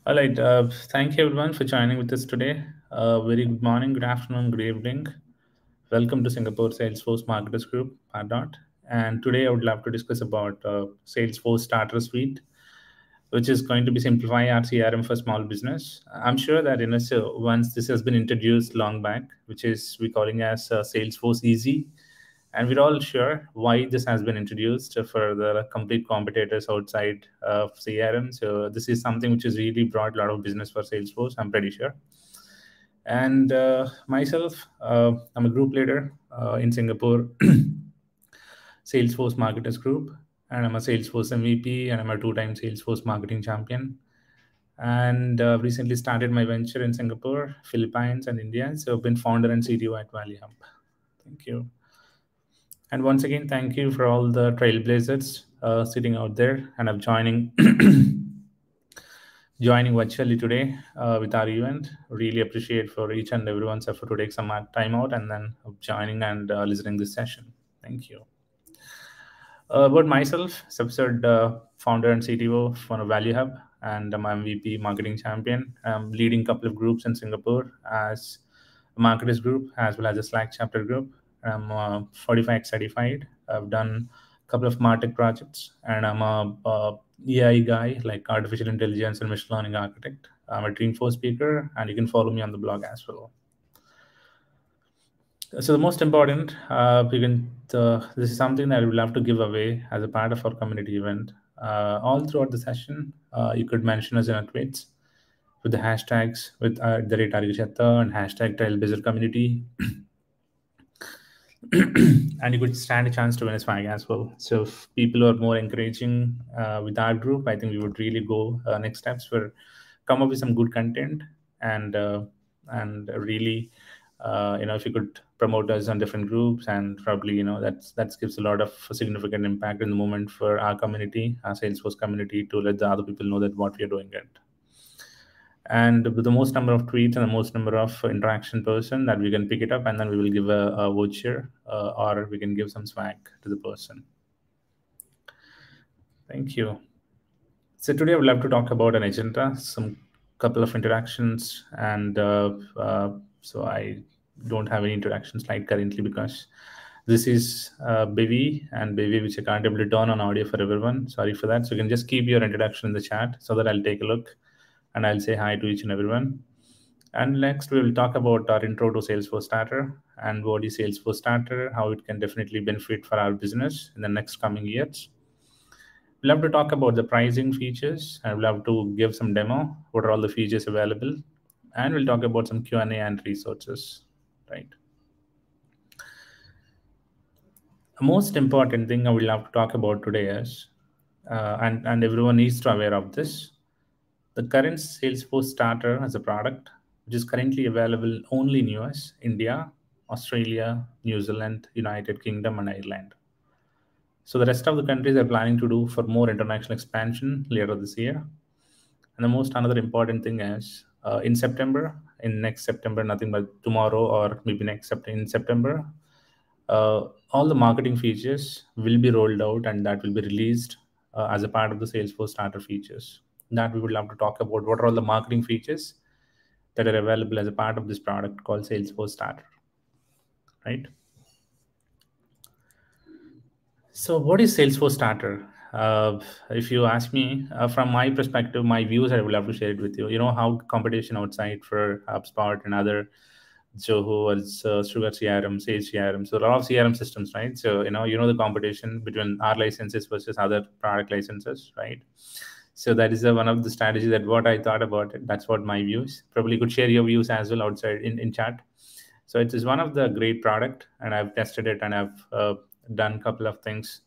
All right. Thank you everyone for joining with us today. Very good morning, good afternoon, good evening. Welcome to Singapore Salesforce Marketers Group, Pardot. And today I would love to discuss about Salesforce Starter Suite, which is going to be simplify our CRM for small business. I'm sure that so once this has been introduced long back, which is we calling as Salesforce Easy, and we're all sure why this has been introduced for the complete competitors outside of CRM. So this is something which has really brought a lot of business for Salesforce, I'm pretty sure. And myself, I'm a group leader in Singapore Salesforce Marketers Group, and I'm a Salesforce MVP, and I'm a two-time Salesforce marketing champion. And recently started my venture in Singapore, Philippines, and India. So I've been founder and CTO at Valley Hub. Thank you. And once again, thank you for all the trailblazers sitting out there and of joining joining virtually today with our event. Really appreciate for each and everyone's effort to take some time out and then joining and listening this session. Thank you. About myself, Subsud, founder and CTO for Value Hub, and I'm MVP marketing champion. I'm leading a couple of groups in Singapore as a marketers group as well as a Slack chapter group. I'm 45 certified. I've done a couple of MarTech projects, and I'm a AI guy, like artificial intelligence and machine learning architect. I'm a Dreamforce speaker, and you can follow me on the blog as well. So the most important, this is something that I would love to give away as a part of our community event. All throughout the session, you could mention us in our tweets with the hashtags with the rate Argachata and hashtag Trailblazer community. And you could stand a chance to win a swag as well. So if people are more encouraging with our group, I think we would really go next steps for come up with some good content and really if you could promote us on different groups, and probably that gives a lot of significant impact in the moment for our community, our Salesforce community, to let the other people know that what we are doing it. And with the most number of tweets and the most number of interaction person, that we can pick it up, and then we will give a voucher or we can give some swag to the person. Thank you. So today I would love to talk about an agenda, some couple of interactions, and so I don't have any interaction slide currently because this is Bevi and Bevi, which I can't able to turn on audio for everyone. Sorry for that. So you can just keep your introduction in the chat so that I'll take a look and I'll say hi to each and everyone. And next we will talk about our intro to Salesforce Starter and what is Salesforce Starter, how it can definitely benefit for our business in the next coming years. We'll have to talk about the pricing features, and we'll have to give some demo, what are all the features available, and we'll talk about some Q&A and resources, right? The most important thing I will have to talk about today is, and everyone needs to be aware of this, the current Salesforce Starter as a product, which is currently available only in US, India, Australia, New Zealand, United Kingdom, and Ireland. So the rest of the countries are planning to do for more international expansion later this year. And the most another important thing is in next September, nothing but tomorrow or maybe in September, all the marketing features will be rolled out, and that will be released as a part of the Salesforce Starter features. That we would love to talk about what are all the marketing features that are available as a part of this product called Salesforce Starter, right? So what is Salesforce Starter? If you ask me, from my perspective, my views, I would love to share it with you. You know how competition outside for HubSpot and other Zoho or Sugar CRM, Sage CRM. So a lot of CRM systems, right? So you know the competition between our licenses versus other product licenses, right? So that is one of the strategies that what I thought about it. That's what my views. Probably could share your views as well outside in chat. So it is one of the great product, and I've tested it, and I've done a couple of things.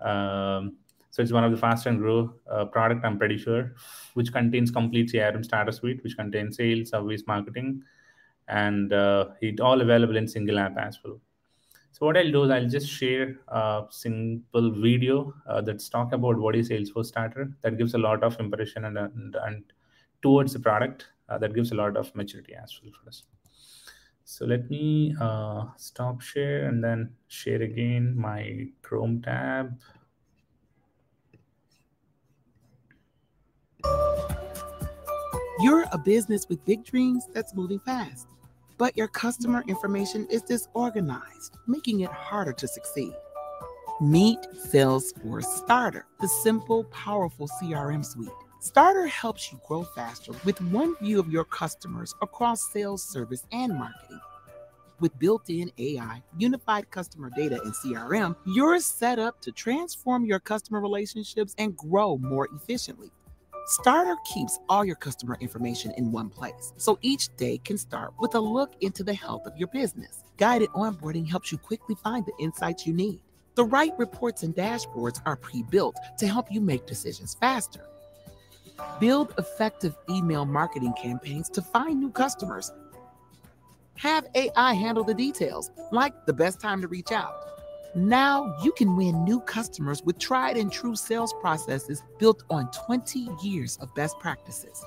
So it's one of the fast and grow product, I'm pretty sure, which contains complete CRM starter suite, which contains sales, service, marketing, and it all available in single app as well. So what I'll do is I'll just share a simple video that's talk about what is Salesforce Starter. That gives a lot of impression and towards the product. That gives a lot of maturity as well for us. So let me stop share and then share again my Chrome tab. You're a business with big dreams that's moving fast, but your customer information is disorganized, making it harder to succeed. Meet Salesforce Starter, the simple, powerful CRM suite. Starter helps you grow faster with one view of your customers across sales, service, and marketing. With built in AI, unified customer data, and CRM, you're set up to transform your customer relationships and grow more efficiently. Starter keeps all your customer information in one place, so each day can start with a look into the health of your business. Guided onboarding helps you quickly find the insights you need. The right reports and dashboards are pre built to help you make decisions faster. Build effective email marketing campaigns to find new customers. Have AI handle the details, like the best time to reach out. Now you can win new customers with tried and true sales processes built on 20 years of best practices.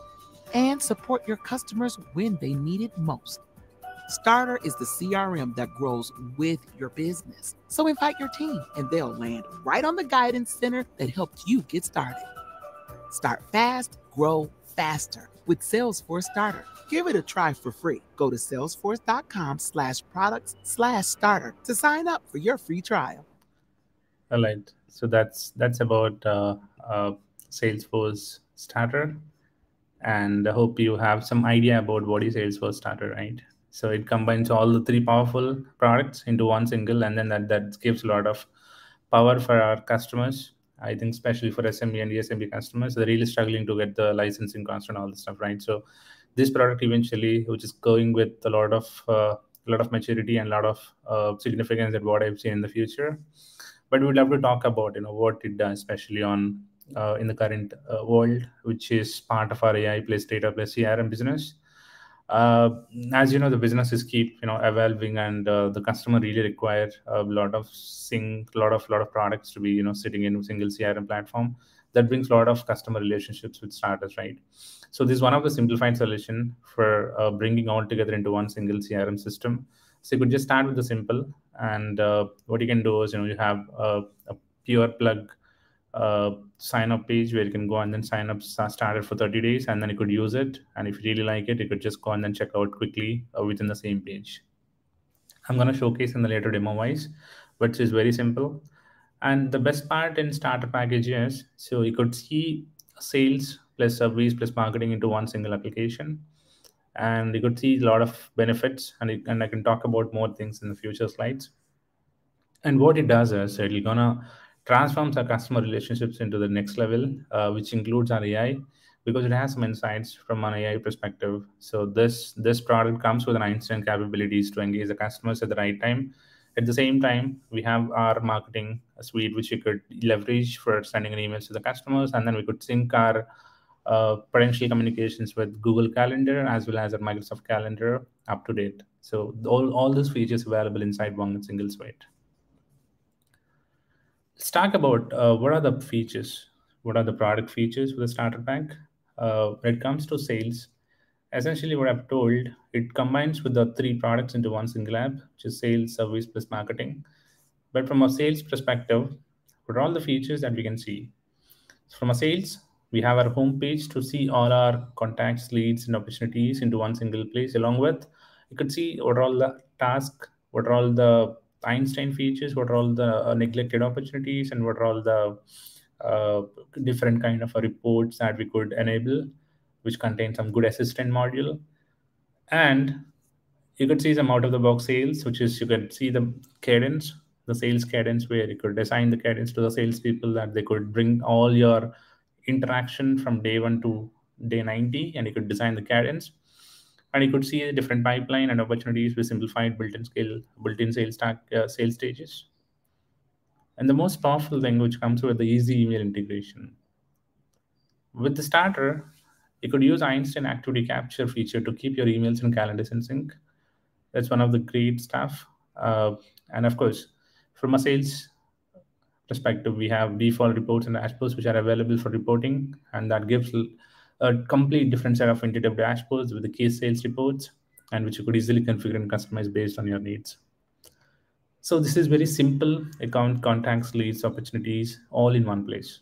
And support your customers when they need it most. Starter is the CRM that grows with your business. So invite your team and they'll land right on the guidance center that helped you get started. Start fast, grow faster with Salesforce Starter. Give it a try for free. Go to salesforce.com/products/starter to sign up for your free trial. All right. So that's about Salesforce Starter, and I hope you have some idea about what is Salesforce Starter, right? So it combines all the three powerful products into one single, and then that gives a lot of power for our customers. I think especially for SMB and ESMB customers, they're really struggling to get the licensing cost and all this stuff, right? So this product eventually, which is going with a lot of maturity and a lot of significance at what I've seen in the future. But we'd love to talk about what it does, especially on in the current world, which is part of our AI plus data plus CRM business. uh, as you know, the businesses keep evolving, and the customer really require a lot of lot of products to be sitting in a single CRM platform. That brings a lot of customer relationships with starters, right? So this is one of the simplified solution for bringing all together into one single CRM system. So you could just start with the simple, and what you can do is you have a pure plug sign up page where you can go and then sign up started for 30 days, and then you could use it, and if you really like it, you could just go and then check out quickly within the same page. I'm going to showcase in the later demo wise, which is very simple. And the best part in starter package is, so you could see sales plus service plus marketing into one single application, and you could see a lot of benefits, and I can talk about more things in the future slides. And what it does is it's gonna transforms our customer relationships into the next level, which includes our AI, because it has some insights from an AI perspective. So this product comes with an instant capabilities to engage the customers at the right time. At the same time, we have our marketing suite, which we could leverage for sending an emails to the customers, and then we could sync our potential communications with Google Calendar as well as our Microsoft Calendar up to date. So all these features available inside one single suite. Let's talk about what are the features, what are the product features for the starter pack. When it comes to sales, essentially what I've told, it combines with the three products into one single app, which is sales, service plus marketing. But from a sales perspective, what are all the features that we can see? From a sales, we have our homepage to see all our contacts, leads, and opportunities into one single place. Along with, you could see what are all the tasks, what are all the Einstein features, what are all the neglected opportunities, and what are all the uh, different kind of reports that we could enable, which contain some good assistant module. And you could see some out of the box sales, which is you could see the sales cadence, where you could assign the cadence to the salespeople that they could bring all your interaction from day one to day 90, and you could design the cadence. And you could see a different pipeline and opportunities with simplified built-in sales stages. And the most powerful thing which comes with the easy email integration. With the starter, you could use Einstein activity capture feature to keep your emails and calendars in sync. That's one of the great stuff. And of course, from a sales perspective, we have default reports and dashboards which are available for reporting, and that gives a complete different set of intuitive dashboards with the case sales reports, and which you could easily configure and customize based on your needs. So this is very simple: account, contacts, leads, opportunities, all in one place.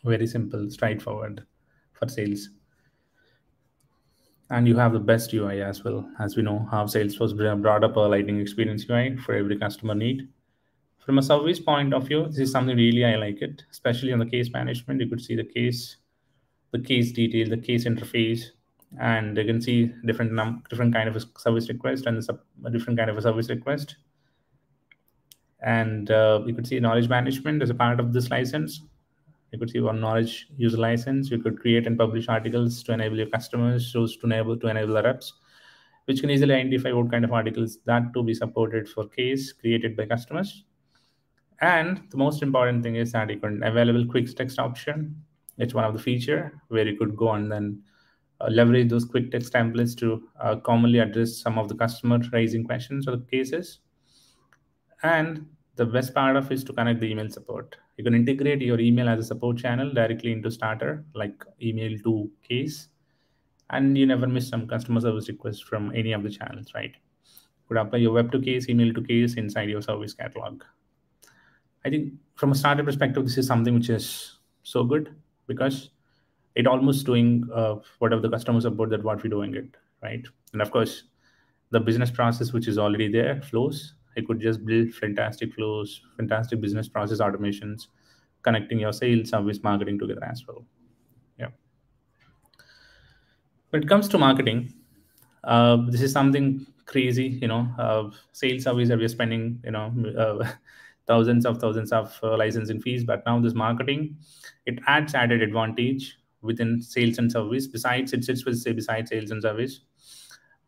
Very simple, straightforward for sales. And you have the best UI as well. As we know how Salesforce brought up a lightning experience UI for every customer need. From a service point of view, this is something really I like it, especially on the case management. You could see the case detail, the case interface, and you can see different kind of a service request and a different kind of a service request. And you could see knowledge management as a part of this license. You could see one knowledge user license. You could create and publish articles to enable your customers, shows to enable the reps, which can easily identify what kind of articles that to be supported for case created by customers. And the most important thing is that you can available quick text option. It's one of the feature where you could go and then leverage those quick text templates to commonly address some of the customer raising questions or cases. And the best part of is to connect the email support. You can integrate your email as a support channel directly into Starter, like email to case, and you never miss some customer service requests from any of the channels, right? You could apply your web to case, email to case inside your service catalog. I think from a starter perspective, this is something which is so good because it almost doing whatever the customer support that what we're doing it, right? And of course, the business process which is already there, flows, it could just build fantastic flows, fantastic business process automations, connecting your sales, service, marketing together as well. Yeah. When it comes to marketing, this is something crazy, sales service that we're spending, thousands of licensing fees. But now this marketing, it adds added advantage within sales and service. Besides, it sits with say besides sales and service.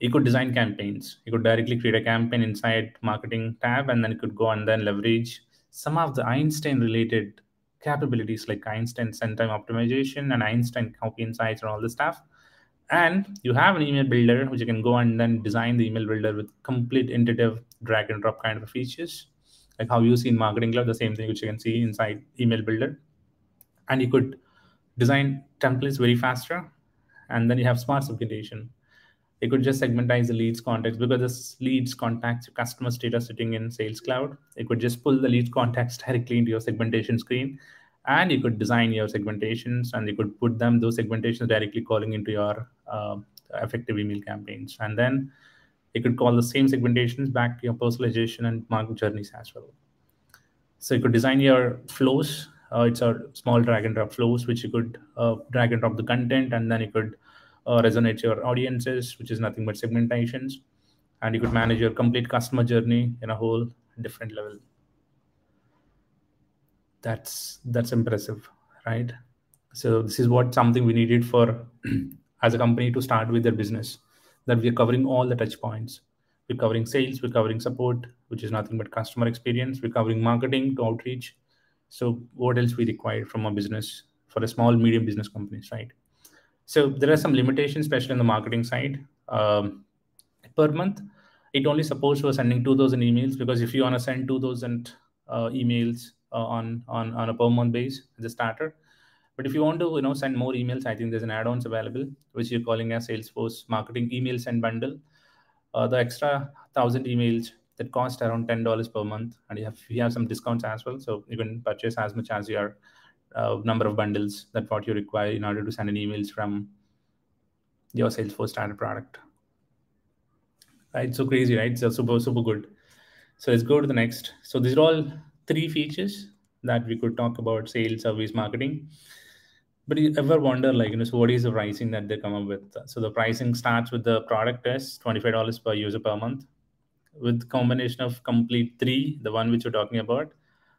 You could design campaigns. You could directly create a campaign inside marketing tab, and then you could go and then leverage some of the Einstein related capabilities like Einstein send time optimization and Einstein copy insights and all this stuff. And you have an email builder which you can go and then design the email builder with complete intuitive drag and drop kind of features, like how you see in Marketing Cloud, the same thing which you can see inside email builder. And you could design templates very faster. And then you have smart segmentation. You could just segmentize the leads context because this leads contacts your customer's data sitting in Sales Cloud. You could just pull the leads contacts directly into your segmentation screen, and you could design your segmentations, and you could put those segmentations directly calling into your effective email campaigns. And then you could call the same segmentations back to your personalization and market journeys as well. So you could design your flows. It's a small drag and drop flows, which you could drag and drop the content, and then you could resonate your audiences, which is nothing but segmentations. And you could manage your complete customer journey in a whole different level. That's impressive, right? So this is what something we needed for as a company to start with their business, that we're covering all the touch points. We're covering sales, we're covering support, which is nothing but customer experience. We're covering marketing to outreach. So what else we require from a business for a small, medium business companies, right? So there are some limitations, especially on the marketing side. Per month, it only supports for sending 2,000 emails, because if you want to send 2,000 emails on a per month base as a starter. But if you want to send more emails, I think there's an add-ons available which you're calling as Salesforce Marketing Email Send Bundle. The extra 1,000 emails that cost around $10 per month, and you have some discounts as well, so you can purchase as much as your number of bundles that what you require in order to send an emails from your Salesforce Starter product. Right, so crazy, right? So super good. So let's go to the next. So these are all 3 features that we could talk about: sales, service, marketing. But you ever wonder, so what is the pricing that they come up with? So the pricing starts with the product is $25 per user per month, with combination of complete 3, the one which you're talking about,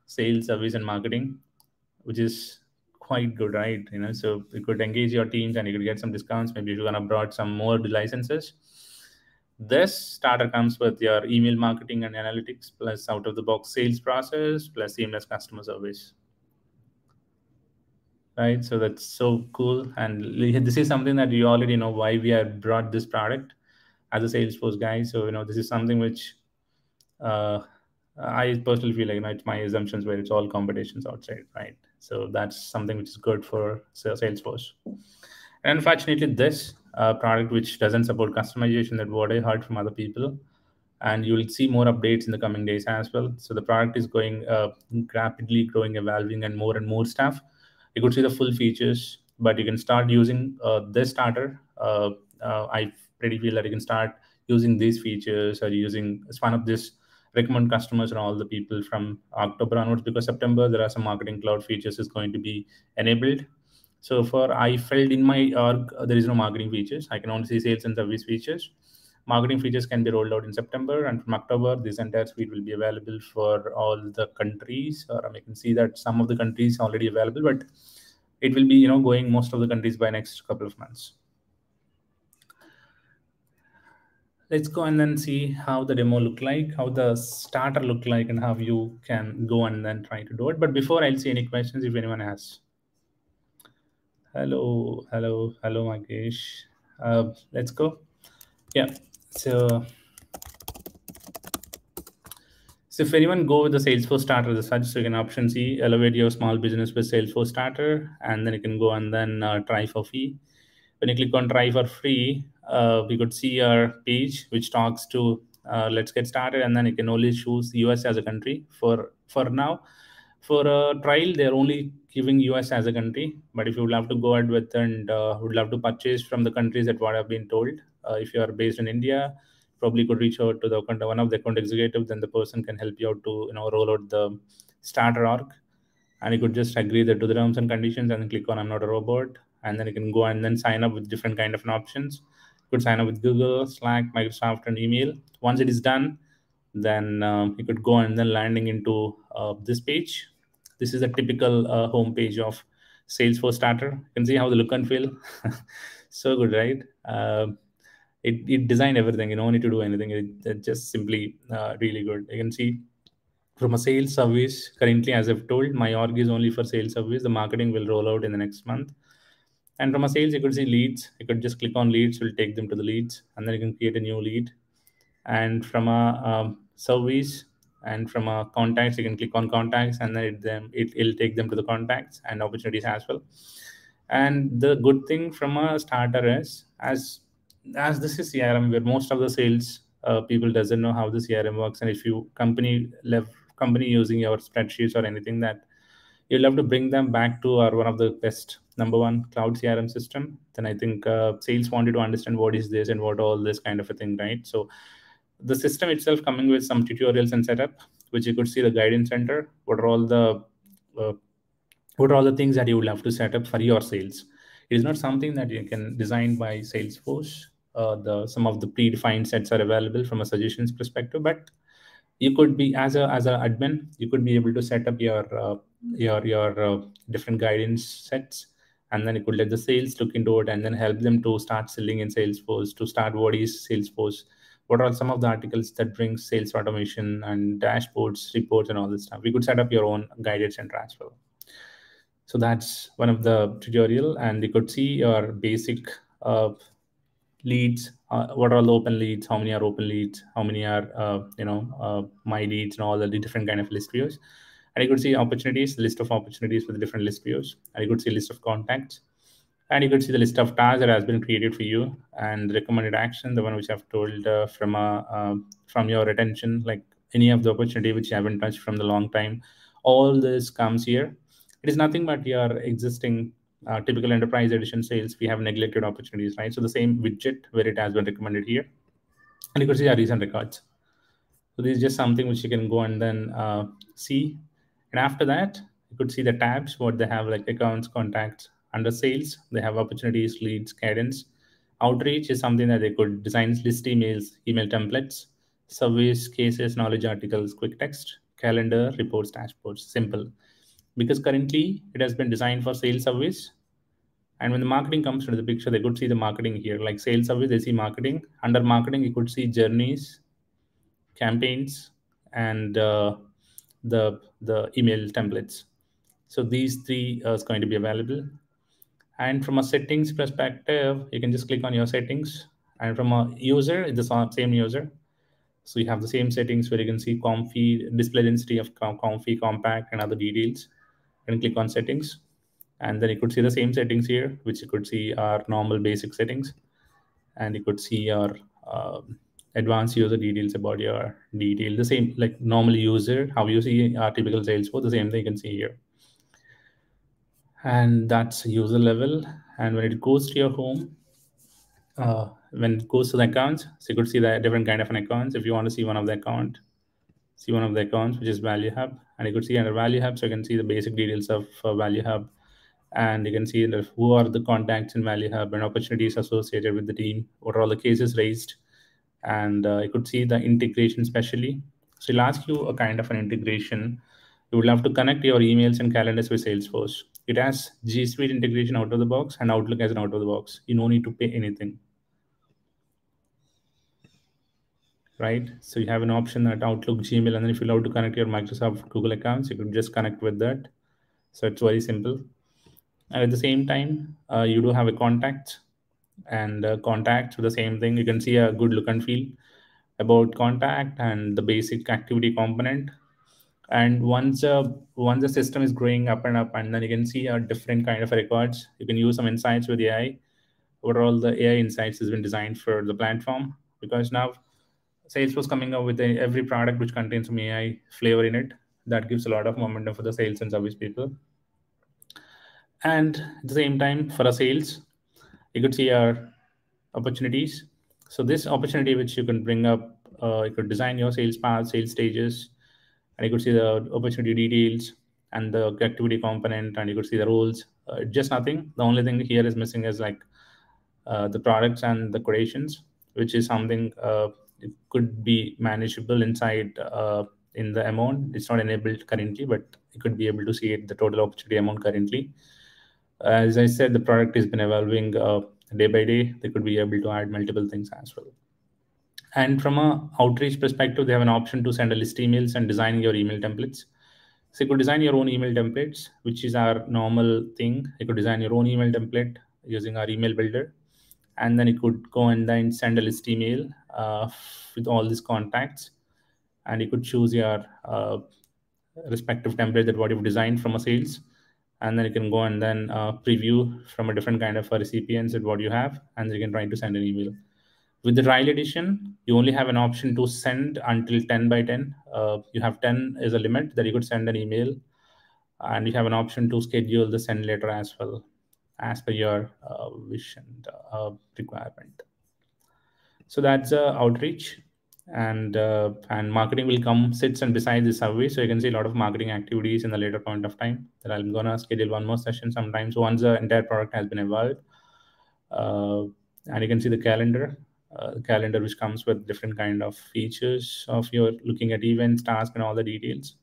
sales, service, and marketing, which is quite good, right? So you could engage your teams and you could get some discounts. Maybe if you're gonna brought some more licenses. This starter comes with your email marketing and analytics, plus out of the box sales process, plus seamless customer service. Right, so that's so cool. And this is something that you already know why we have brought this product as a Salesforce guy. So this is something which I personally feel like it's my assumptions where it's all competitions outside, right? So that's something which is good for Salesforce. And unfortunately, this product which doesn't support customization, that what I heard from other people, and you will see more updates in the coming days as well. So the product is going rapidly growing, evolving, and more stuff. You could see the full features but you can start using this starter. I pretty feel that you can start using these features or using as one of this recommend customers and all the people from October onwards, because September there are some marketing cloud features is going to be enabled. So for I felt in my org there is no marketing features. I can only see sales and service features. Marketing features can be rolled out in September, and from October, this entire suite will be available for all the countries. Or I can see that some of the countries are already available, but it will be going most of the countries by next couple of months. Let's go and then see how the demo look like, how the starter look like, and how you can go and then try to do it. But before, I'll see any questions if anyone has. Hello, Magesh. Let's go. Yeah. So if anyone go with the Salesforce Starter as such, so you can option C, elevate your small business with Salesforce Starter, and then you can go and then try for free. When you click on try for free, we could see our page which talks to let's get started, and then you can only choose US as a country for now. For a trial, they're only giving US as a country, but if you would love to go ahead with and would love to purchase from the countries that what I've been told, if you are based in India, probably could reach out to the one of the account executives, then the person can help you out to roll out the starter org, and you could just agree that to the terms and conditions and then click on I'm not a robot, and then you can go and then sign up with different kind of options. You could sign up with Google, Slack, Microsoft, and email. Once it is done, then you could go and then landing into this page. This is a typical home page of Salesforce Starter. You can see how the look and feel. So good, right? It designed everything. You don't need to do anything. It just simply really good. You can see from a sales service, currently, as I've told, my org is only for sales service. The marketing will roll out in the next month. And from a sales, you could see leads. You could just click on leads, will take them to the leads, and then you can create a new lead. And from a service and from a contacts, you can click on contacts, and then it'll take them to the contacts and opportunities as well. And the good thing from a starter is, as this is CRM, where most of the sales people doesn't know how the CRM works, and if you company using your spreadsheets or anything, that you'll have to bring them back to our one of the best #1 cloud CRM system, then I think sales wanted to understand what is this and what all this kind of a thing, right? So the system itself coming with some tutorials and setup, which you could see the guidance center. What are all the things that you would have to set up for your sales? It is not something that you can design by Salesforce. Some of the predefined sets are available from a suggestions perspective, but you could be as a admin, you could be able to set up your different guidance sets, and then you could let the sales look into it and then help them to start selling in Salesforce, to start what is Salesforce, what are some of the articles that bring sales automation and dashboards, reports, and all this stuff. We could set up your own guided center as well. So that's one of the tutorial, and you could see your basic leads. What are the open leads? How many are open leads? How many are my leads, and all the different kind of list views. And you could see opportunities, list of opportunities with different list views. And you could see list of contacts. And you could see the list of tasks that has been created for you, and recommended action, the one which I've told from your retention, like any of the opportunity which you haven't touched from the long time. All this comes here. It is nothing but your existing typical enterprise edition sales. We have neglected opportunities, right? So the same widget where it has been recommended here. And you could see our recent records. So this is just something which you can go and then see. And after that, you could see the tabs, what they have, like accounts, contacts. Under sales, they have opportunities, leads, cadence. Outreach is something that they could design list emails, email templates, surveys, cases, knowledge articles, quick text, calendar, reports, dashboards. Simple. Because currently it has been designed for sales service. And when the marketing comes into the picture, they could see the marketing here, like sales service, they see marketing. Under marketing, you could see journeys, campaigns, and the email templates. So these three is going to be available. And from a settings perspective, you can just click on your settings. And from a user, it's the same user. So you have the same settings where you can see comfy, display density of comfy, compact, and other details. You can click on settings. And then you could see the same settings here, which you could see are normal basic settings. And you could see your advanced user details about your detail. The same like normal user, how you see our typical Salesforce, the same thing you can see here. and that's user level. And when it goes to your home, when it goes to the accounts, so you could see the different kind of an accounts. If you want to see one of the account, see one of the accounts, which is Value Hub, and you could see under Value Hub, so you can see the basic details of Value Hub, and you can see who are the contacts in Value Hub and opportunities associated with the team, what are all the cases raised, and you could see the integration specially. So it'll ask you a kind of an integration. You would have to connect your emails and calendars with Salesforce. It has G Suite integration out of the box and Outlook as an out of the box. You no need to pay anything. Right? So you have an option that Outlook, Gmail, and then if you love to connect your Microsoft, Google accounts, you could just connect with that. So it's very simple. And at the same time, you do have a contact, and contacts with the same thing. You can see a good look and feel about contact and the basic activity component. And once the system is growing up and up, and then you can see a different kind of records. You can use some insights with AI. What are all the AI insights has been designed for the platform? Because now Salesforce coming up with every product which contains some AI flavor in it. That gives a lot of momentum for the sales and service people. And at the same time, for our sales, you could see our opportunities. So this opportunity which you can bring up, you could design your sales path, sales stages, and you could see the opportunity details and the activity component, and you could see the roles. Just nothing. The only thing here is missing is like the products and the quotations, which is something it could be manageable inside in the amount. It's not enabled currently, but you could be able to see it, the total opportunity amount currently. As I said, the product has been evolving day by day. They could be able to add multiple things as well. And from a outreach perspective, they have an option to send a list emails and design your email templates. So you could design your own email templates, which is our normal thing. You could design your own email template using our email builder. And then you could go and then send a list email with all these contacts. And you could choose your respective template that what you've designed from a sales. And then you can go and then preview from a different kind of recipients at what you have. And then you can try to send an email. With the trial edition, you only have an option to send until 10 by 10. You have 10 as a limit that you could send an email. And you have an option to schedule the send later as well, as per your wish and requirement. So that's outreach, and marketing will come sits and beside the survey. So you can see a lot of marketing activities in the later point of time. That I'm gonna schedule one more session sometimes once the entire product has been evolved. And you can see the calendar which comes with different kind of features of your looking at events, tasks, and all the details.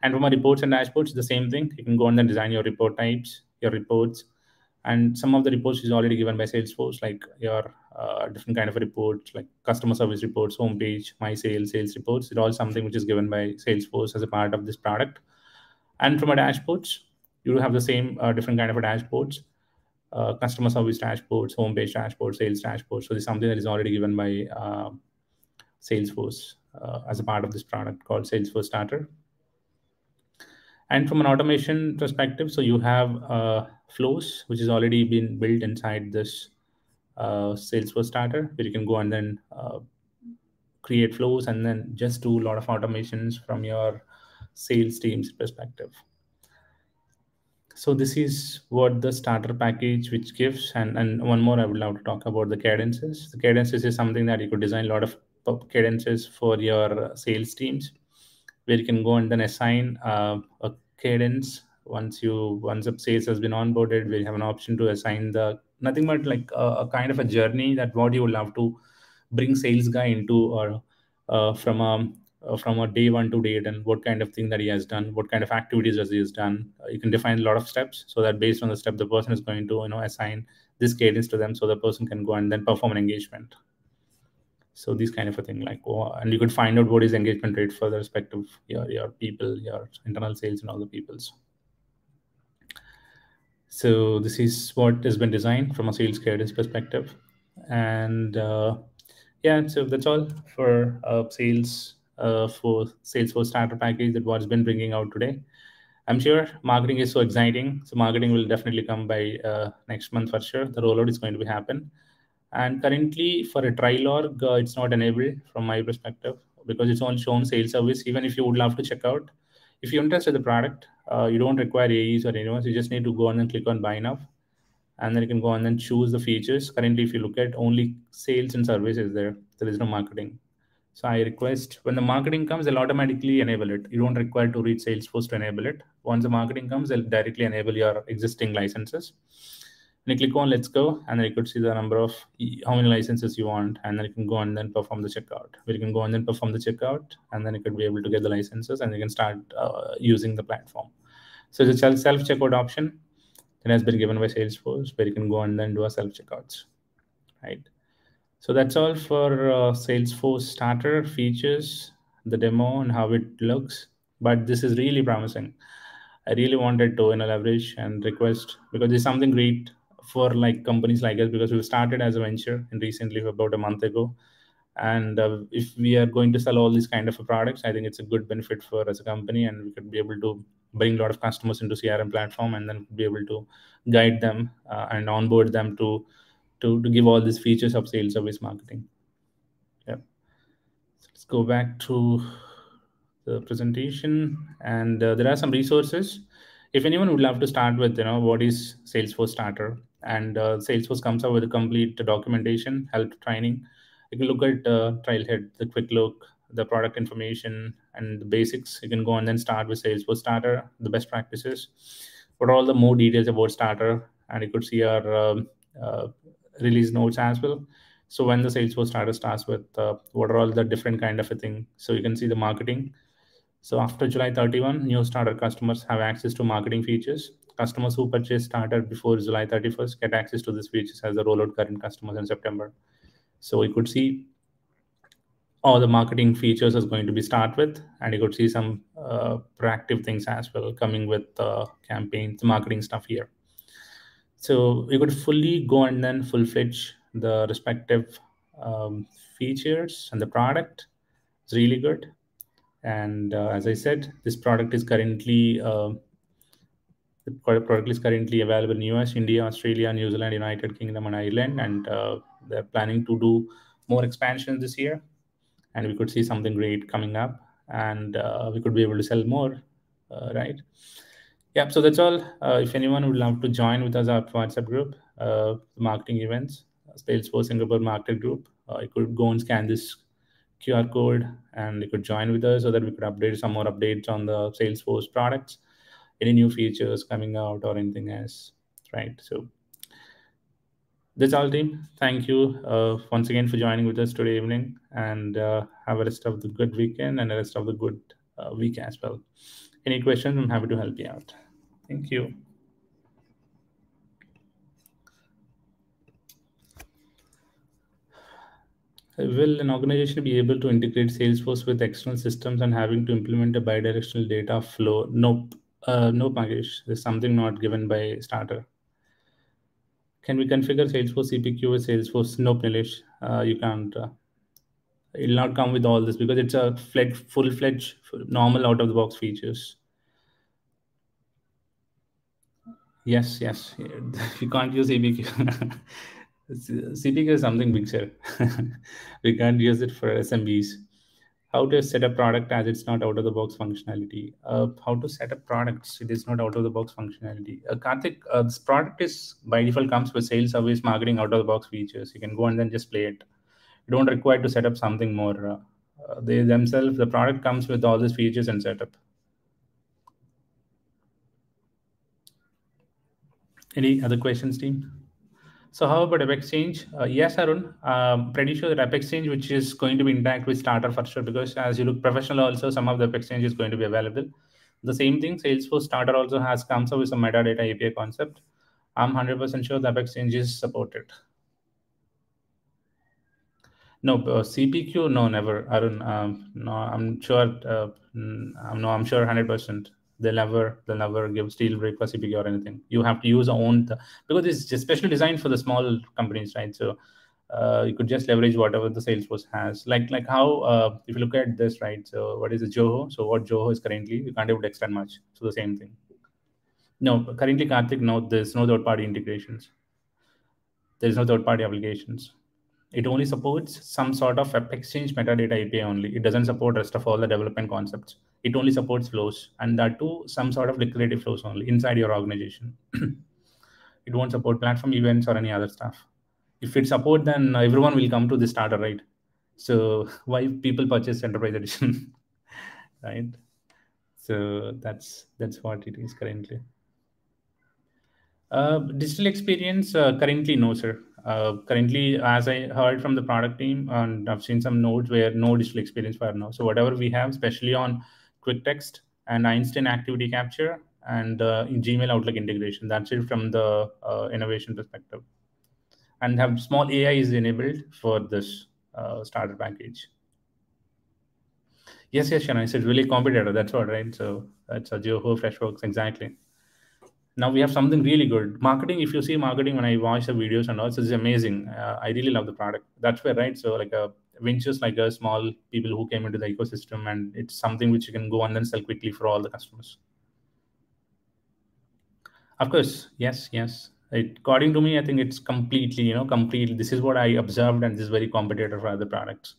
And from our reports and dashboards, the same thing. You can go and then design your report types, your reports, and some of the reports is already given by Salesforce, like your different kind of reports, like customer service reports, homepage, my sales reports. It's all something which is given by Salesforce as a part of this product. And from our dashboards, you have the same different kind of a dashboards, customer service dashboards, homepage dashboards, sales dashboards. So this is something that is already given by Salesforce as a part of this product called Salesforce Starter. And from an automation perspective, so you have flows, which has already been built inside this Salesforce Starter, where you can go and then create flows and then just do a lot of automations from your sales team's perspective. So this is what the starter package which gives. And one more, I would love to talk about the cadences. The cadences is something that you could design a lot of cadences for your sales teams, where you can go and then assign a cadence once the sales has been onboarded. We have an option to assign the nothing but like a kind of a journey that what you would love to bring sales guy into, or from a day one to date, and what kind of thing that he has done, what kind of activities that he has done. You can define a lot of steps, so that based on the step, the person is going to assign this cadence to them, so the person can go and then perform an engagement. So these kind of a thing, like, and you could find out what is engagement rate for the respective your people, your internal sales, and all the peoples. So this is what has been designed from a sales cadence perspective. And yeah, so that's all for sales for Salesforce Starter package that what's been bringing out today. I'm sure marketing is so exciting. So marketing will definitely come by next month for sure. The rollout is going to be happen. And currently for a trial org, it's not enabled from my perspective, because it's only shown sales service. Even if you would love to check out, if you're interested in the product, You don't require AEs or anyone. So you just need to go on and click on buy now, and then you can go on and choose the features. Currently, if you look at only sales and service is there. There is no marketing. So I request when the marketing comes, they'll automatically enable it. You don't require to read Salesforce to enable it. Once the marketing comes, they'll directly enable your existing licenses. And you click on let's go, and then you could see the number of how many licenses you want, and then you can go and then perform the checkout. Where you can go and then perform the checkout, and then you could be able to get the licenses, and you can start using the platform. So it's a self checkout option that has been given by Salesforce, where you can go and then do a self checkouts, right? So that's all for Salesforce Starter features, the demo, and how it looks. But this is really promising. I really wanted to leverage and request, because there's something great for like companies like us, because we started as a venture and recently about a month ago. And if we are going to sell all these kind of products, I think it's a good benefit for as a company, and we could be able to bring a lot of customers into CRM platform, and then be able to guide them and onboard them to give all these features of sales service marketing. Yeah. So let's go back to the presentation, and there are some resources. If anyone would love to start with, what is Salesforce Starter, and Salesforce comes up with a complete documentation, help training. You can look at Trailhead, the quick look, the product information, and the basics. You can go and then start with Salesforce Starter, the best practices. What are all the more details about Starter, and you could see our release notes as well. So when the Salesforce Starter starts with what are all the different kind of a thing. So you can see the marketing. So after July 31, new Starter customers have access to marketing features. Customers who purchase Starter before July 31st get access to these features as the rollout current customers in September. So you could see all the marketing features is going to be start with, and you could see some proactive things as well coming with campaigns, marketing stuff here. So you could fully go and then full-fledged the respective features and the product. It's really good. And as I said, this product is currently available in US, India, Australia, New Zealand, United Kingdom, and Ireland, and they're planning to do more expansion this year. And we could see something great coming up, and we could be able to sell more, right? Yeah, so that's all. If anyone would love to join with us, our WhatsApp group, marketing events, Salesforce Singapore Market Group, you could go and scan this QR code, and you could join with us so that we could update some more updates on the Salesforce products, any new features coming out or anything else, right? So that's all, team. Thank you once again for joining with us today evening, and have a rest of the good weekend and a rest of the good week as well. Any questions, I'm happy to help you out. Thank you. Will an organization be able to integrate Salesforce with external systems and having to implement a bidirectional data flow? Nope. Nope, Magesh. There's something not given by Starter. Can we configure Salesforce CPQ with Salesforce? Nope, Nilesh. You can't. It'll not come with all this because it's a full-fledged, normal out-of-the-box features. Yes. You can't use CPQ. CPQ is something big, sir. We can't use it for SMBs. How to set a product as it's not out-of-the-box functionality? How to set up products? It is not out-of-the-box functionality. Karthik, this product is by default comes with sales, service, marketing, out-of-the-box features. You can go and then just play it. You don't require to set up something more. They themselves, the product comes with all these features and setup. Any other questions, team? So how about App Exchange? Yes, Arun. Pretty sure that App Exchange, which is going to be intact with Starter for sure, because as you look professional also, some of the App Exchange is going to be available. The same thing, Salesforce Starter also comes up with some metadata API concept. I'm 100% sure the App Exchange is supported. No, CPQ, no, never. Arun, no, I'm sure. I'm sure 100%. They'll never give steel break for CPQ or anything. You have to use your own because it's just specially designed for the small companies, right? So you could just leverage whatever the Salesforce has. Like how if you look at this, right? So what is the Joho? So what Joho is currently, you can't able to extend much. So the same thing. No, currently Karthik, no, there's no third-party integrations. There's no third-party applications. It only supports some sort of app exchange metadata API only. It doesn't support rest of all the development concepts. It only supports flows, and that too some sort of declarative flows only inside your organization. It won't support platform events or any other stuff. If it support, then everyone will come to the starter, right? So why people purchase enterprise edition, right? So that's what it is currently. Digital experience, currently, no, sir. Currently, as I heard from the product team, and I've seen some nodes where no digital experience for now. So whatever we have, especially on quick text and Einstein activity capture and in Gmail Outlook integration, that's it from the innovation perspective. And have small AI is enabled for this starter package. Yes, Shana, it's really competitor. That's what, right? So that's a Johoo Freshworks, exactly. Now we have something really good. Marketing, if you see marketing, when I watch the videos and all, it's amazing. I really love the product. That's where, right? So like ventures like a small people who came into the ecosystem, and it's something which you can go and then sell quickly for all the customers. Of course, yes. According to me, I think it's completely, complete. This is what I observed, and this is very competitive for other products.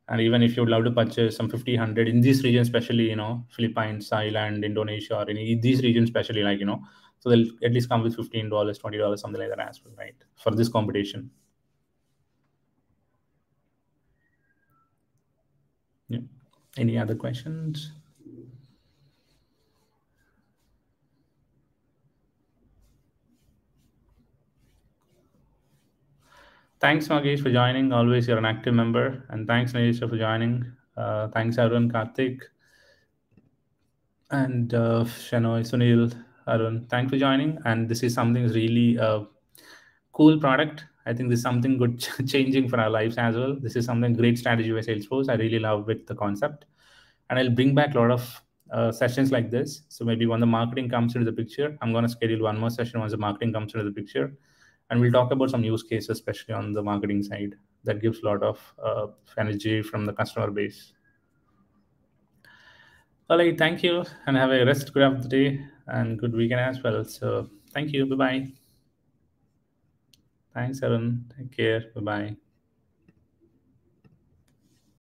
And even if you would love to purchase some 50, 100 in these regions, especially, Philippines, Thailand, Indonesia, or any these regions, especially so they'll at least come with $15, $20, something like that as well, right? For this competition. Yeah. Any other questions? Thanks, Magesh, for joining. Always, you're an active member. And thanks, Naisha, for joining. Thanks, Arun, Karthik, and Shanoy, Sunil, Arun. Thanks for joining. And this is something really cool product. I think this is something good changing for our lives as well. This is something great strategy by Salesforce. I really love with the concept. And I'll bring back a lot of sessions like this. So maybe when the marketing comes into the picture, I'm going to schedule one more session once the marketing comes into the picture. And we'll talk about some use cases, especially on the marketing side, that gives a lot of energy from the customer base. All right, thank you, and have a rest good of the day and good weekend as well. So thank you. Bye-bye. Thanks, Arun. Take care. Bye-bye.